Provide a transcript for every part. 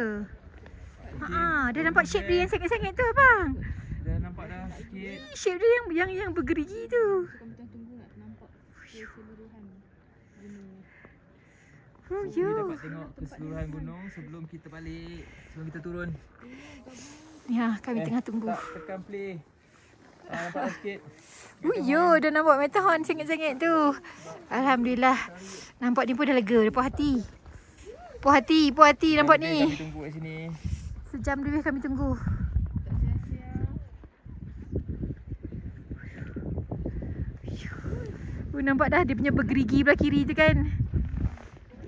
dia. Dah nampak shape dia yang sengit-sengit tu abang. Dah nampak dah sikit. Shape dia yang bergerigi tu. Tunggu nak nampak keseluruhan gunung. Oh Kita yo. dapat tengok keseluruhan gunung sebelum kita balik. Sebelum kita turun. Ya, kami tengah tunggu. Tak tekan play. Nampak dah sikit. Oh yo, dah nampak Matterhorn sengit-sengit tu. Alhamdulillah. Nampak ni pun dah lega, dah puas hati. Puas hati nampak ni. Kami tunggu kat sini. Sejam lebih kami tunggu. Tak sia-sia. Nampak dah dia punya bergerigi belah kiri tu kan.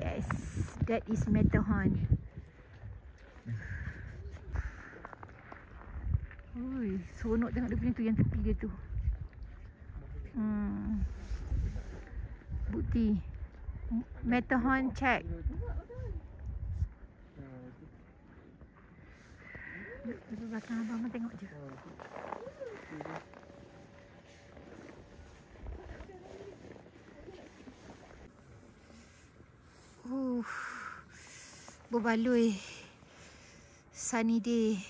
Yes, that is Matterhorn. Ui, seronok tengok dia punya tu yang tepi dia tu. Bukti Matterhorn check. Duduk belakang abang tengok je. Berbaloi. Sunny day.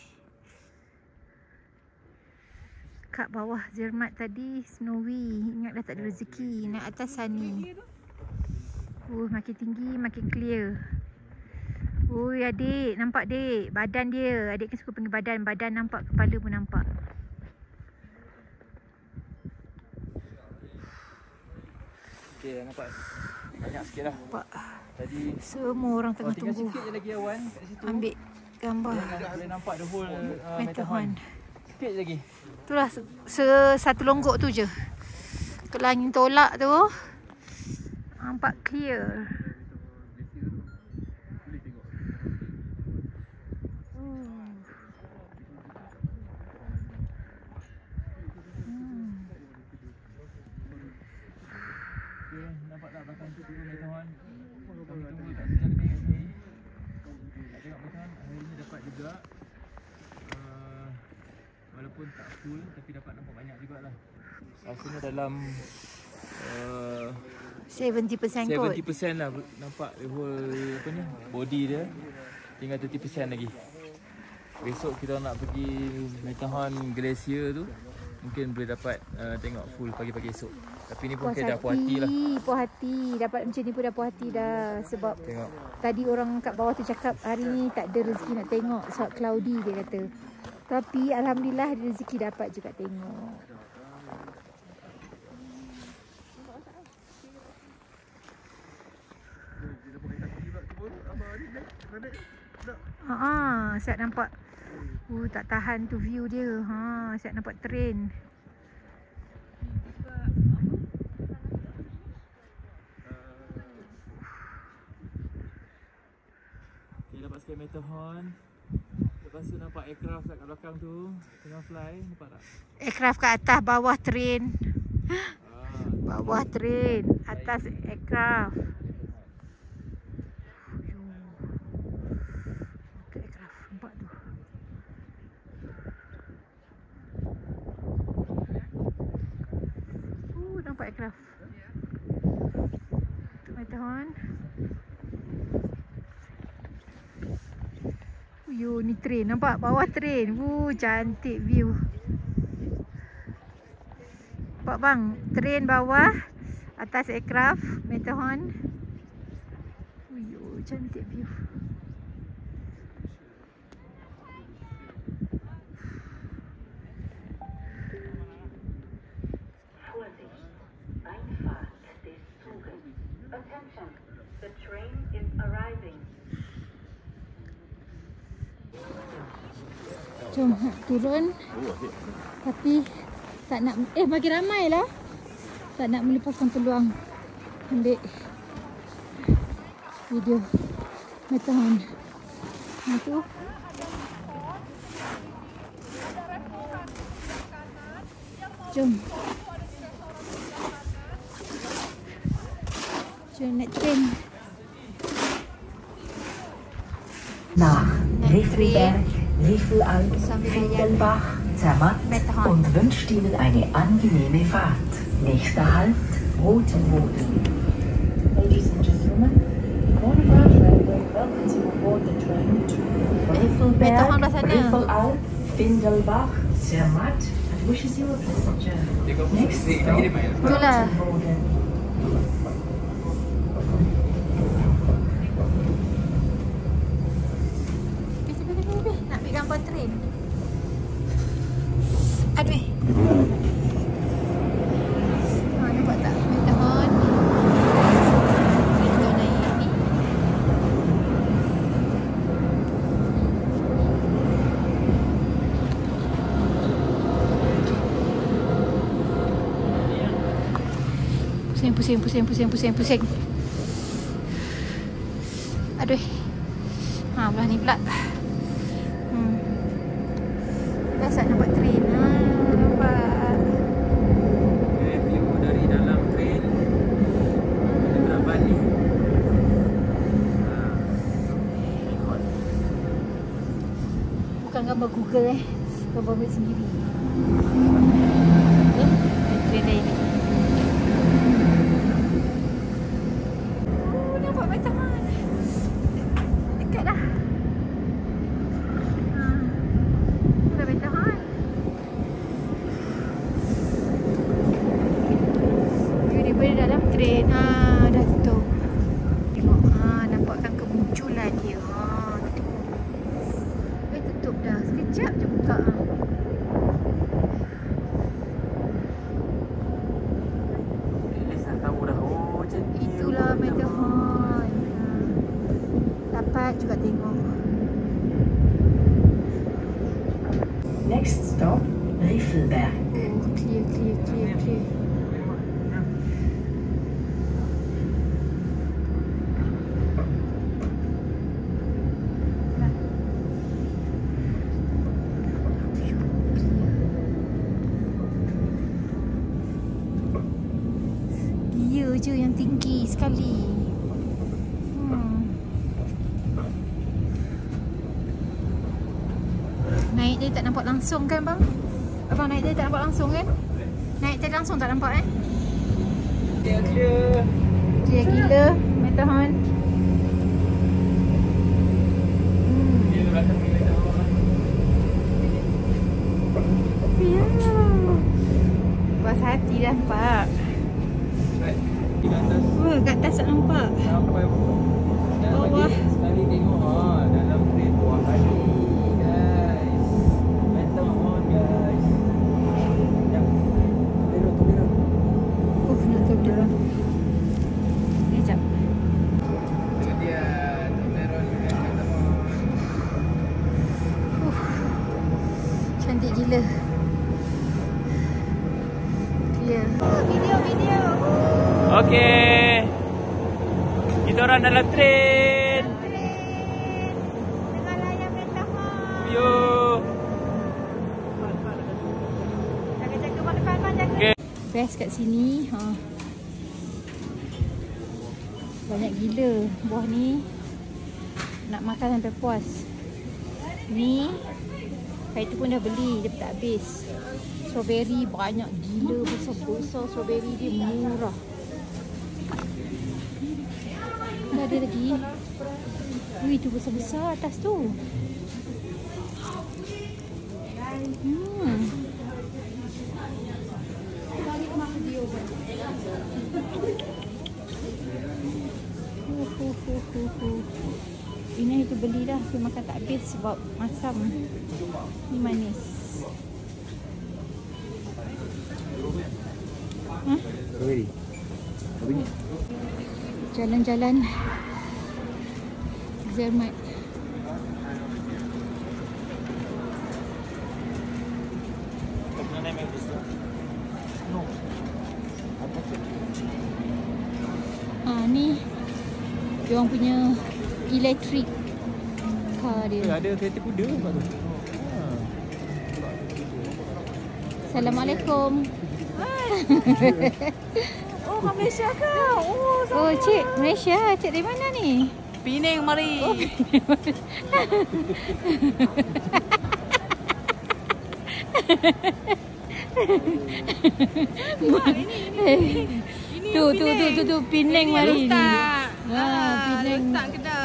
Kat bawah Zermatt tadi snowy. Ingat dah tak ada rezeki. Naik atas sunny. Makin tinggi makin clear. Ui adik, nampak dek badan dia. Adik kan suka panggil badan. Badan nampak, kepala pun nampak. Okey, nampak banyak sikit dah. Nampak. Tadi Semua orang tengah tinggal tunggu. sikit je lagi awan kat situ. Ambil gambar Boleh nampak the whole Matterhorn. Sikit je lagi. Itulah satu longgok tu je. Kalau angin tolak tu nampak clear. Nampak tak belakang tu turun Matterhorn. Kami tunggu tak sejam lebih kat sini. Nak tengok Matterhorn. Hari ni dapat juga. Walaupun tak full tapi dapat nampak banyak jugalah. Rasanya dalam 70% kot. 70% lah nampak the whole apa ni body dia. Tinggal 30% lagi. Besok kita nak pergi Matterhorn Glacier tu. Mungkin boleh dapat tengok full pagi-pagi esok. Tapi ni pun kita dah puas hati lah. Puas hati. Dapat macam ni pun dah puas hati dah. Sebab tengok. Tadi orang kat bawah tu cakap hari ni tak ada rezeki nak tengok. Sebab cloudy dia kata. Tapi Alhamdulillah ada rezeki dapat juga tengok. Siap nampak. Tak tahan tu view dia. Siap nampak train. Dapat sekali Matterhorn. Lepas tu nampak aircraft kat belakang tu tengah fly. Nampak tak? Aircraft kat atas, bawah train. Bawah train, atas aircraft. Nampak tu. Nampak aircraft. Tu Matterhorn. Ni train. Nampak bawah train. Cantik view. Nampak bang? Train bawah. Atas aircraft. Matterhorn. Cantik view. Attention, the train is arriving. Jom nak turun. Tapi tak nak makin ramai lah. Tak nak melepaskan peluang ambil video Matterhorn. Itu jom. Jom naik train. Nach Riffelberg, Riffelalp, Findelbach, Zermatt und wünscht Ihnen eine angenehme Fahrt. Nächster Halt, Rotenboden. Ladies and gentlemen, Cornwall Railway welcomes you aboard the train to Riffelberg, Belah sana. Riffelalp, Vindelbach, Zermatt, and wishes you a pleasant journey. Next stop, Itulah. Rotenwoden. Nak ambil gambar train. Aduh. Nampak tak? Tahun. Kita naik ni. Pusing. Aduh. Belah ni pula. Biasa nampak train. Nampak. View dari dalam train. Berapa ni? Bukan gambar Google gambar buat sendiri. Train dah ini. Nampak macam mana? Dekat dah. Dah betahan. View daripada dalam train. Dah tutup. Tengok. Nampakkan kemunculan dia. Tutup dah. Sekejap je buka. Itulah Matterhorn. Dapat juga tengok. Next stop, Riffelberg. Clear. Dia je yang tinggi sekali. Naik dia tak nampak langsung kan bang? Abang naik dia tak nampak langsung kan? Naik tadi langsung tak nampak Clear. Clear gila Matterhorn. Dia belakang ni dah. Ya. Puas hati dah nampak. Di atas Kat atas tak nampak. sampai Bawah. sekali tengok dalam train bawah kali guys. Matterhorn guys. Jap. Belok. Nak turun. Ni jap. Itu dia Matterhorn dengan Matterhorn. Cantik gila. Clear. Video. Okey. Kita orang dalam train. Dengan layar Matterhorn. Yo. Jaga mak depan bang, jaga. Okey. Best kat sini. Banyak gila buah ni. Nak makan sampai puas. Ni hari tu pun dah beli, dia tak habis. Strawberry banyak gila, besar-besar strawberry dia murah. Dah ada lagi. Wih, tu besar-besar atas tu. Ini itu beli dah, tapi makan tak habis sebab masam. Ni manis. Ready. Habis. Jalan-jalan Zermatt. Ni diorang punya electric car dia. Ada kereta kuda kat tu. Assalamualaikum. Oh, kat Malaysia ke? Oh, cik Malaysia. Cik dari mana ni? Penang mari. Oh, Tu Penang mari ni. Letak. Penang. Letak kena.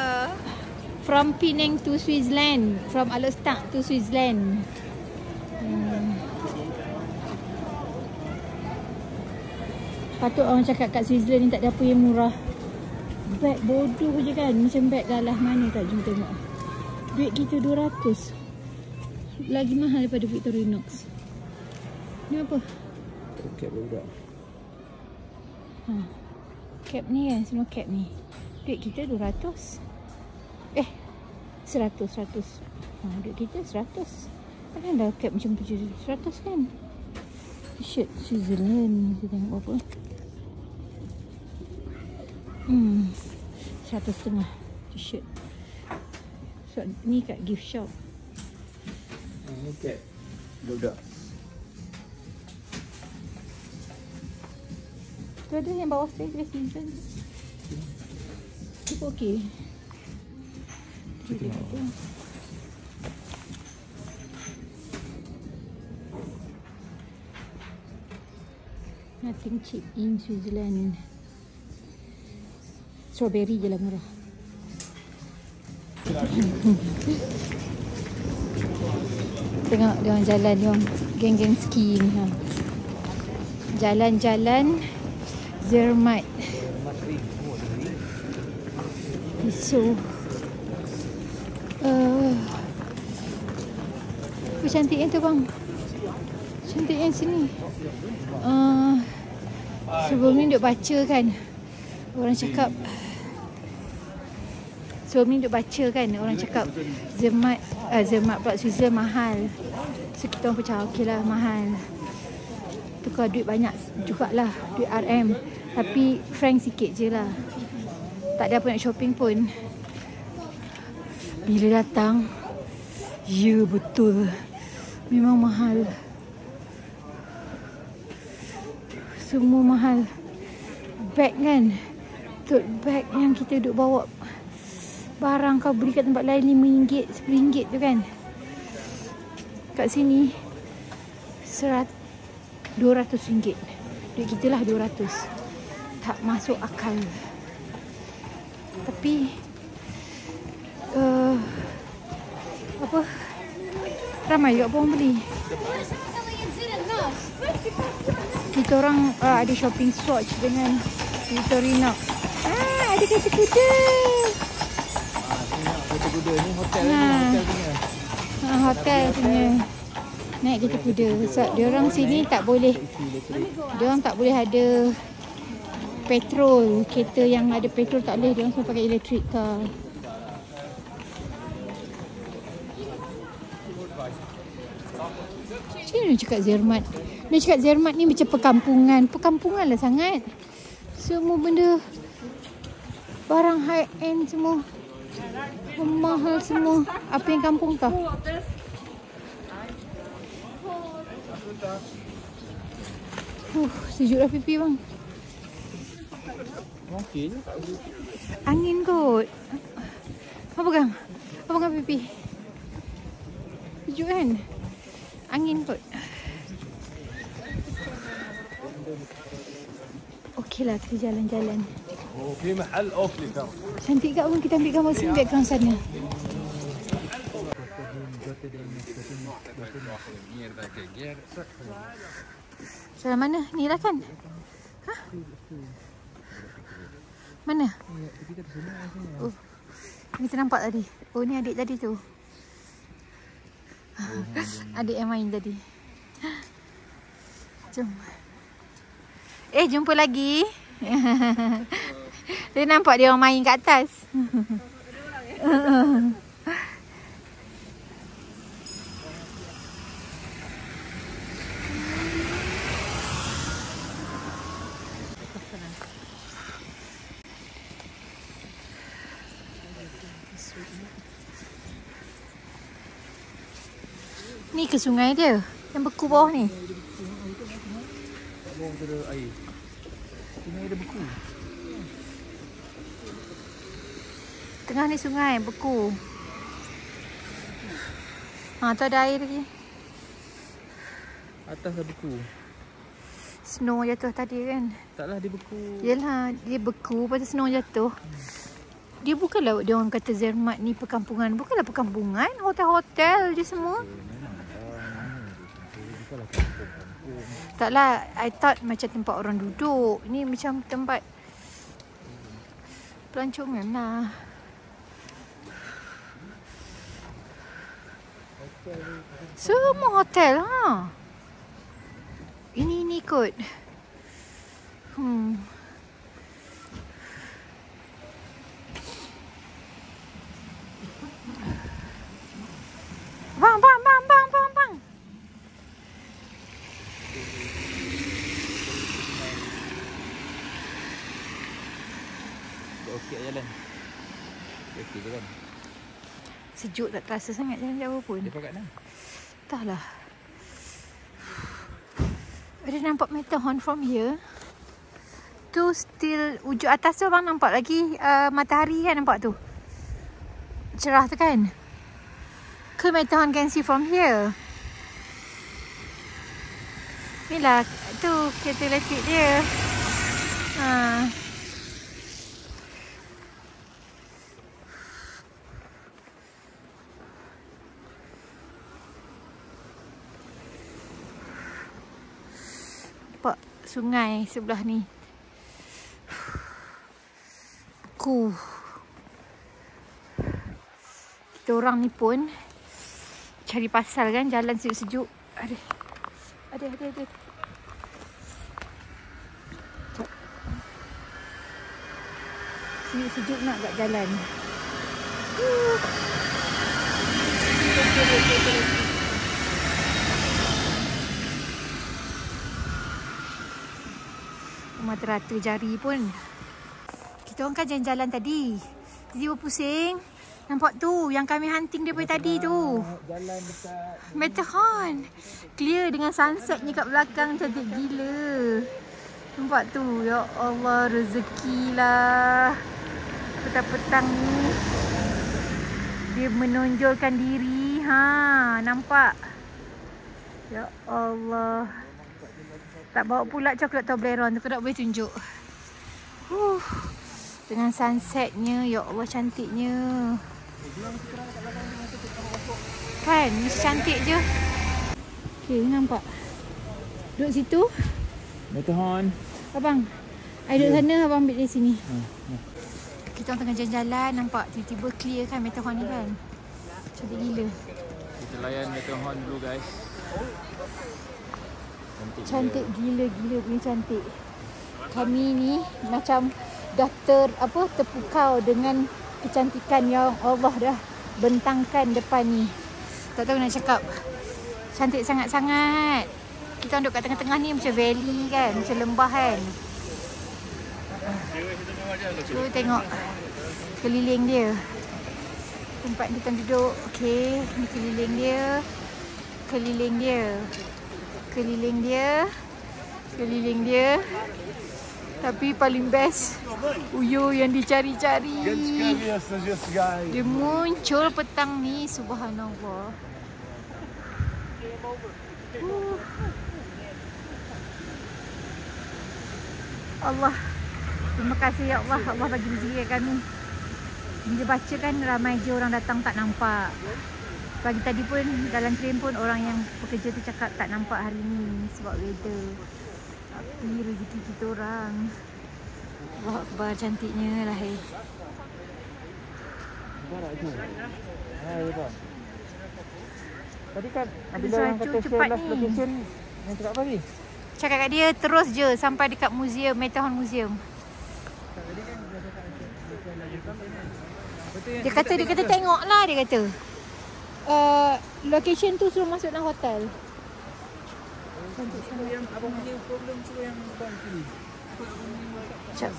From Penang to Switzerland. From Alostag to Switzerland. Patut orang cakap kat Switzerland ni tak ada apa yang murah. Beg bodoh je kan. Macam beg galah mana tak, jom tengok. Duit kita 200. Lagi mahal daripada Victorinox. Ni apa? Cap budak. Cap ni kan, semua cap ni. Duit kita 200. 100. Duit kita 100. Kan dah cap macam tu 100 kan. T-shirt Switzerland. Kita tengok apa. 150 T-shirt. So ni kat gift shop. Ni cap budak. Tu ada yang bawah saya kena season. Cukup okey. Nothing cheap in Switzerland. Strawberry je lah murah. Tengok dia orang jalan, dia orang geng-geng ski ni. Jalan-jalan Zermatt. So apa cantiknya tu bang. Cantik yang sini. Sebelum ni duk baca kan, orang cakap orang cakap Zermatt pula Switzerland mahal. So kita orang percaya okey lah mahal. Tukar duit banyak jugalah, duit RM. Tapi frank sikit je lah. Tak ada apa nak shopping pun. Bila datang, ya betul, memang mahal. Semua mahal. Bag kan, tote bag yang kita duk bawa barang kau beli kat tempat lain RM5, RM10 tu kan. Kat sini RM200. Duit kita lah 200. Tak masuk akal. Tapi apa, ramai juga orang beli. Kita orang ada shopping swatch dengan Victorinox. Ada kereta kuda. Kereta kuda ni hotel punya. Hotel punya. Naik kereta kuda. Sebab diorang sini tak boleh. Diorang tak boleh ada petrol. Kereta yang ada petrol tak boleh. Diorang semua pakai elektrik car. Macam mana cakap Zermatt? Dia cakap Zermatt ni macam perkampungan. Perkampungan lah sangat. Semua benda, barang high end semua, mahal semua. Apa yang kampung kah? Sejuk dah pipi bang. Okey je. Angin kot. Apa pegang? Apa pegang pipi? Sejuk kan? Angin kot. Okeylah, kita jalan-jalan. في محل اوفلي كان. Cantik kat pun, kita ambil gambar sini background sana. Jalan mana? Ni lah kan? Hah? Mana? Oh, kita nampak tadi. Oh, ni adik tadi tu. Adik yang main tadi. Jom. Jumpa lagi. Dia nampak dia orang main kat atas. Ni ke sungai dia yang beku bawah ni? Bawah tu ada air. Sungai ada beku. Tengah ni sungai beku. Tu ada air lagi. Atas dah beku. Snow jatuh tadi kan? Taklah dia beku. Yelah, dia beku, lepas tu snow jatuh. Dia bukanlah dia orang kata Zermatt ni perkampungan. Bukanlah perkampungan. Hotel-hotel je semua. Taklah, I thought macam tempat orang duduk. Ni macam tempat pelancongan lah. Semua hotel ha. Ini kot. Bang. Sikit jalan. Okey je kan. Sejuk tak terasa sangat jalan jauh pun. Depa kat mana? Entahlah. Ada nampak Matterhorn from here. Tu still ujung atas tu abang nampak lagi matahari kan, nampak tu. Cerah tu kan. Ke Matterhorn can see from here. Ni lah tu kereta elektrik dia. Nampak sungai sebelah ni. Kita orang ni pun cari pasal kan, jalan sejuk-sejuk. Ada. Sejuk nak kat jalan. Rumah terata jari pun. Kita orang kan jalan-jalan tadi. Tiba-tiba pusing. Nampak tu yang kami hunting daripada tadi tu. Jalan dekat Matterhorn. Clear dengan sunsetnya kat belakang, cantik gila. Nampak tu. Ya Allah, rezekilah. Petang-petang ni dia menonjolkan diri. Nampak? Ya Allah. Tak bawa pula coklat Toblerone tu, kau tak boleh tunjuk. Dengan sunsetnya, ya Allah cantiknya. Kan, mesti cantik je. Okay, nampak. Duduk situ. Matterhorn. Abang, I duduk sana, abang ambil dari sini. Kita orang tengah jalan-jalan, nampak tiba-tiba clear kan Matterhorn ni kan. Cantik gila. Kita layan Matterhorn dulu guys. Cantik gila punya cantik. Kami ni macam dah terpukau dengan kecantikan yang Allah dah bentangkan depan ni. Tak tahu nak cakap. Cantik sangat-sangat. Kita duduk kat tengah-tengah ni macam valley kan, macam lembah kan. Cuba tengok keliling dia. Tempat kita duduk. Okey, ni keliling dia. Keliling dia. Tapi paling best Uyo yang dicari-cari. Dia muncul petang ni, subhanallah. Allah, terima kasih ya Allah. Allah bagi rezeki kat kami. Bila baca kan ramai je orang datang tak nampak. Pagi tadi pun dalam train pun orang yang pekerja tu cakap tak nampak hari ni sebab weather. Tapi rezeki kita orang. Allah Akbar, cantiknya lah. Barak tu. Bang. Tadi kan bila orang kata share last location, yang cakap apa ni? Cakap kat dia terus je sampai dekat museum, Matterhorn Museum. Dia kata tengoklah, dia kata. Location tu suruh masuk dalam hotel. Yang abang punya problem tu yang abang pilih. Sekejap.